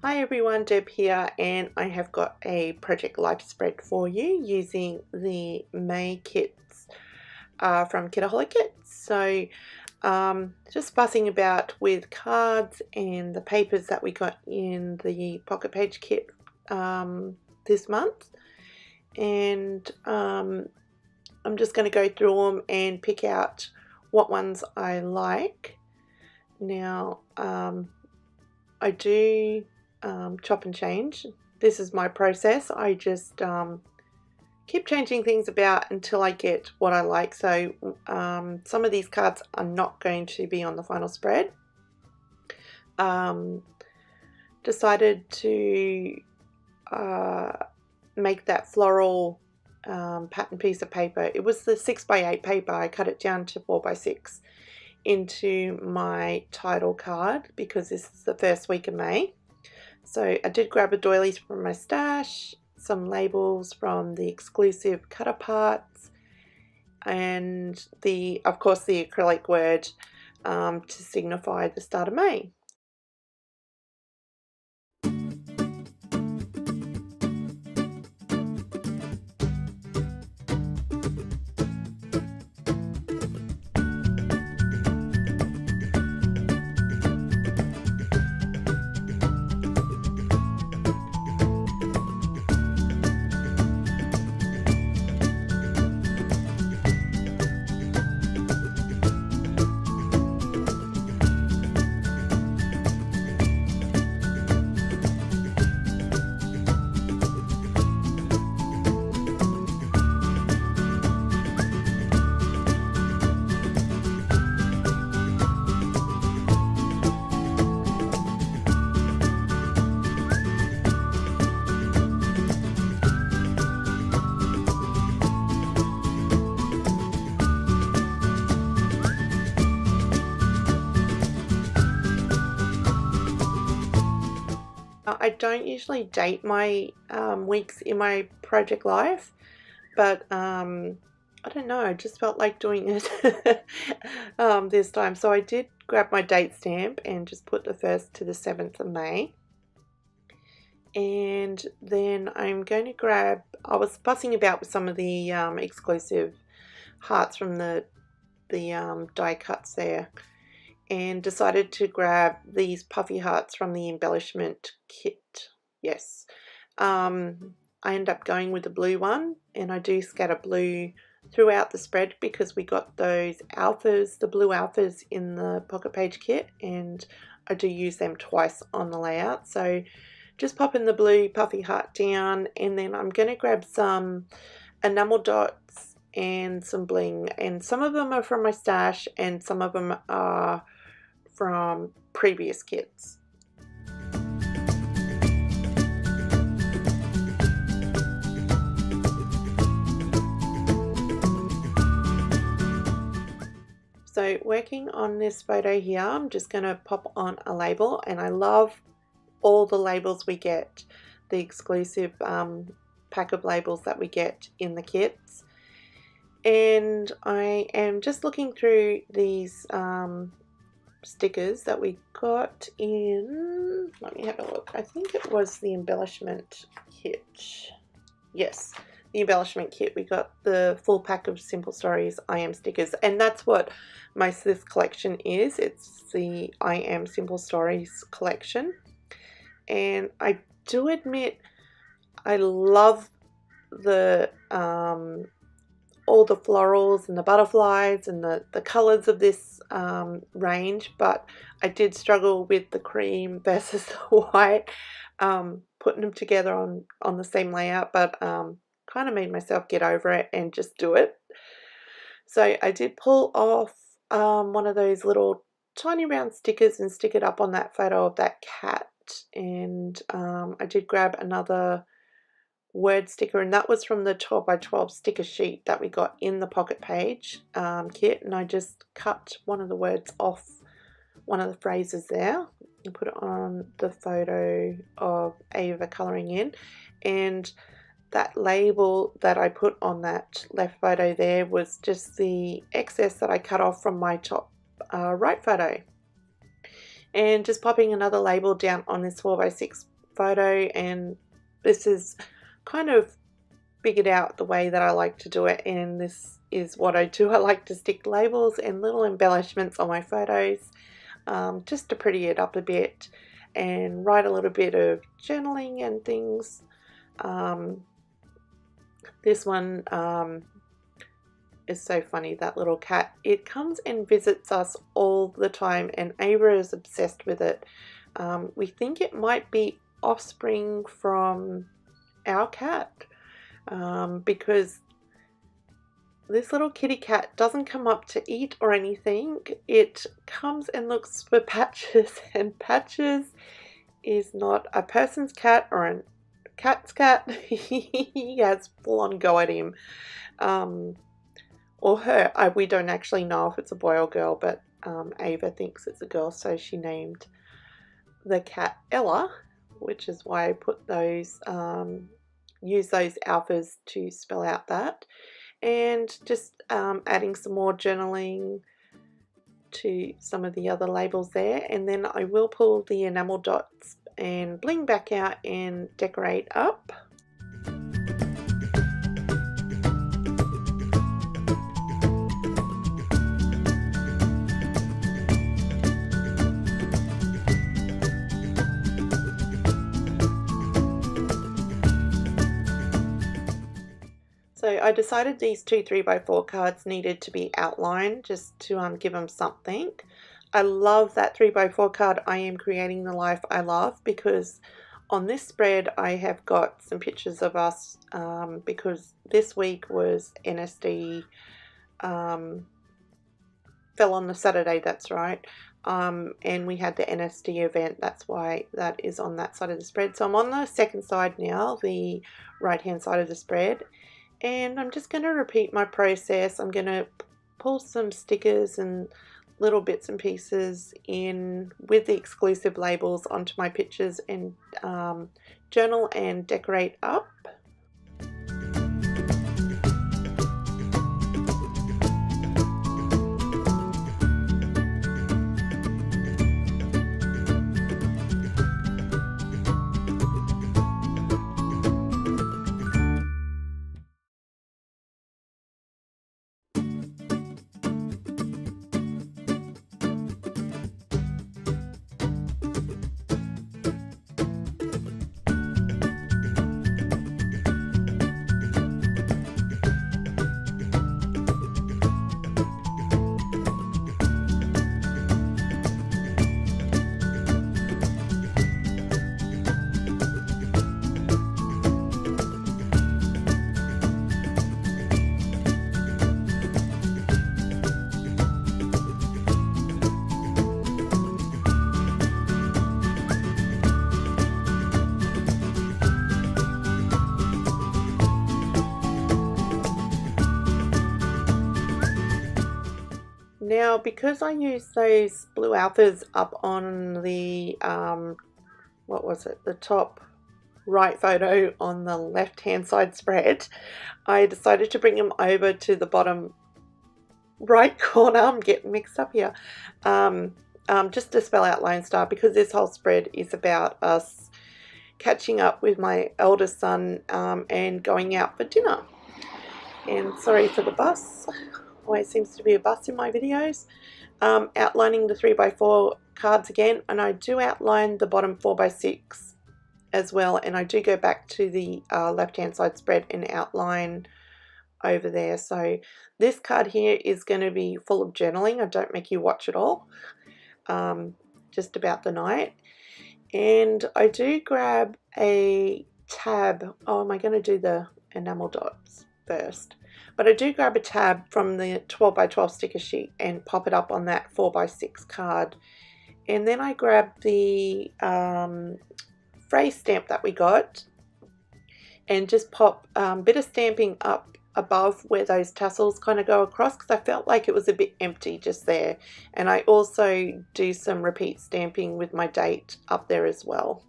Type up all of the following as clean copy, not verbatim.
Hi everyone, Deb here, and I have got a project life spread for you using the May kits from Kitaholic Kits. So just fussing about with cards and the papers that we got in the pocket page kit this month, and I'm just going to go through them and pick out what ones I like. Now I do chop and change. This is my process. I just keep changing things about until I get what I like. So some of these cards are not going to be on the final spread. Decided to make that floral pattern piece of paper. It was the 6x8 paper. I cut it down to 4x6 into my title card because this is the first week of May. So I did grab a doilies from my stash, some labels from the exclusive cutter parts, and of course the acrylic word to signify the start of May. I don't usually date my weeks in my project life, but I don't know, I just felt like doing it this time. So I did grab my date stamp and just put the 1st to the 7th of May. And then I'm going to grab, I was fussing about with some of the exclusive hearts from the die cuts there, and decided to grab these puffy hearts from the embellishment kit. Yes, I end up going with the blue one, and I do scatter blue throughout the spread because we got those alphas, the blue alphas, in the pocket page kit, and I do use them twice on the layout. So just popping the blue puffy heart down, and then I'm going to grab some enamel dots and some bling, and some of them are from my stash and some of them are from previous kits. So working on this photo here, I'm just going to pop on a label, and I love all the labels we get, the exclusive pack of labels that we get in the kits. And I am just looking through these stickers that we got in, let me have a look, I think it was the embellishment kit. Yes, the embellishment kit. We got the full pack of Simple Stories I Am stickers, and that's what most of this collection is. It's the I Am Simple Stories collection, and I do admit I love the all the florals and the butterflies and the colors of this range, but I did struggle with the cream versus the white, putting them together on the same layout, but kind of made myself get over it and just do it. So I did pull off one of those little tiny round stickers and stick it up on that photo of that cat, and I did grab another word sticker, and that was from the 12x12 sticker sheet that we got in the pocket page kit, and I just cut one of the words off one of the phrases there and put it on the photo of Ava colouring in, and that label that I put on that left photo there was just the excess that I cut off from my top right photo. and just popping another label down on this 4x6 photo. And this is kind of figured out the way that I like to do it, and this is what I do. I like to stick labels and little embellishments on my photos, just to pretty it up a bit and write a little bit of journaling and things. This one is so funny, that little cat. It comes and visits us all the time, and Ava is obsessed with it. We think it might be offspring from our cat, because this little kitty cat doesn't come up to eat or anything. It comes and looks for Patches, and Patches is not a person's cat or a cat's cat. He has full on go at him, or her. We don't actually know if it's a boy or girl, but Ava thinks it's a girl, so she named the cat Ella, which is why I put those, use those alphas to spell out that. And just adding some more journaling to some of the other labels there, and then I will pull the enamel dots and bling back out and decorate up. So I decided these two 3x4 cards needed to be outlined, just to give them something. I love that 3x4 card, I Am Creating the Life I Love, because on this spread I have got some pictures of us, because this week was NSD, fell on the Saturday, that's right, and we had the NSD event. That's why that is on that side of the spread. So I'm on the second side now, the right hand side of the spread. And I'm just going to repeat my process. I'm going to pull some stickers and little bits and pieces in with the exclusive labels onto my pictures, and journal and decorate up. Now, because I used those blue alphas up on the, what was it, the top right photo on the left hand side spread, I decided to bring them over to the bottom right corner. I'm getting mixed up here. Just to spell out Lone Star, because this whole spread is about us catching up with my eldest son, and going out for dinner. And sorry for the bus. Always seems to be a bus in my videos. Outlining the 3x4 cards again, and I do outline the bottom 4x6 as well, and I do go back to the left hand side spread and outline over there. So this card here is going to be full of journaling. I don't make you watch it all, just about the night. And I do grab a tab. Oh, am I going to do the enamel dots first? But I do grab a tab from the 12x12 sticker sheet and pop it up on that 4x6 card. And then I grab the phrase stamp that we got and just pop a bit of stamping up above where those tassels kind of go across, because I felt like it was a bit empty just there. And I also do some repeat stamping with my date up there as well.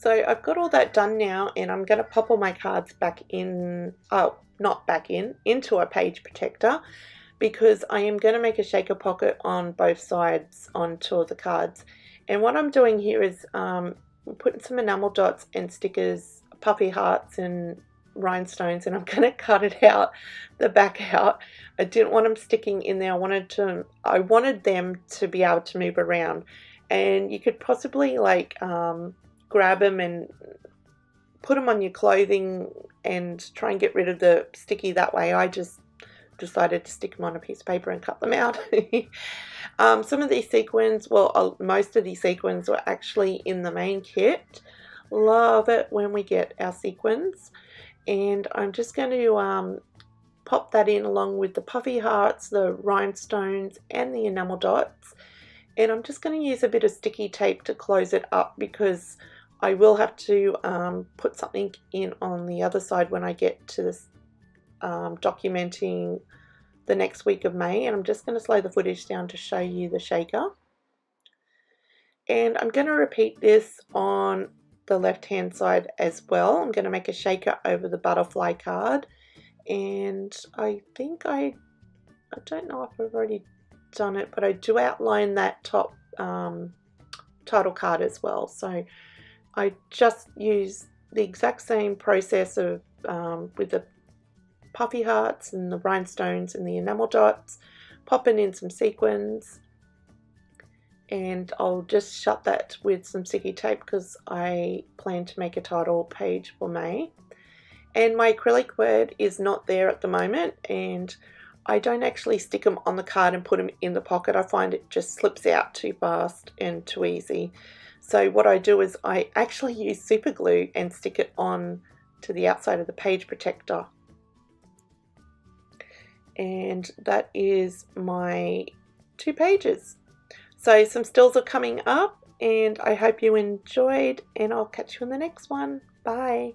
So I've got all that done now, and I'm going to pop all my cards back in, oh, not back in, into a page protector, because I am going to make a shaker pocket on both sides on two of the cards. And what I'm doing here is putting some enamel dots and stickers, puffy hearts and rhinestones, and I'm going to cut it out, the back out. I didn't want them sticking in there. I wanted them to be able to move around, and you could possibly like grab them and put them on your clothing and try and get rid of the sticky that way. I just decided to stick them on a piece of paper and cut them out. Some of these sequins, well, most of these sequins were actually in the main kit. Love it when we get our sequins. And I'm just going to pop that in along with the puffy hearts, the rhinestones and the enamel dots. And I'm just going to use a bit of sticky tape to close it up, because I will have to put something in on the other side when I get to this documenting the next week of May. And I'm just going to slow the footage down to show you the shaker. And I'm going to repeat this on the left hand side as well. I'm going to make a shaker over the butterfly card, and I think I don't know if I've already done it, but I do outline that top title card as well. So I just use the exact same process of with the puffy hearts and the rhinestones and the enamel dots, popping in some sequins, and I'll just shut that with some sticky tape because I plan to make a title page for May. And my acrylic word is not there at the moment, and I don't actually stick them on the card and put them in the pocket. I find it just slips out too fast and too easy. So what I do is I actually use super glue and stick it on to the outside of the page protector. And that is my 2 pages. So some stills are coming up, and I hope you enjoyed, and I'll catch you in the next one. Bye.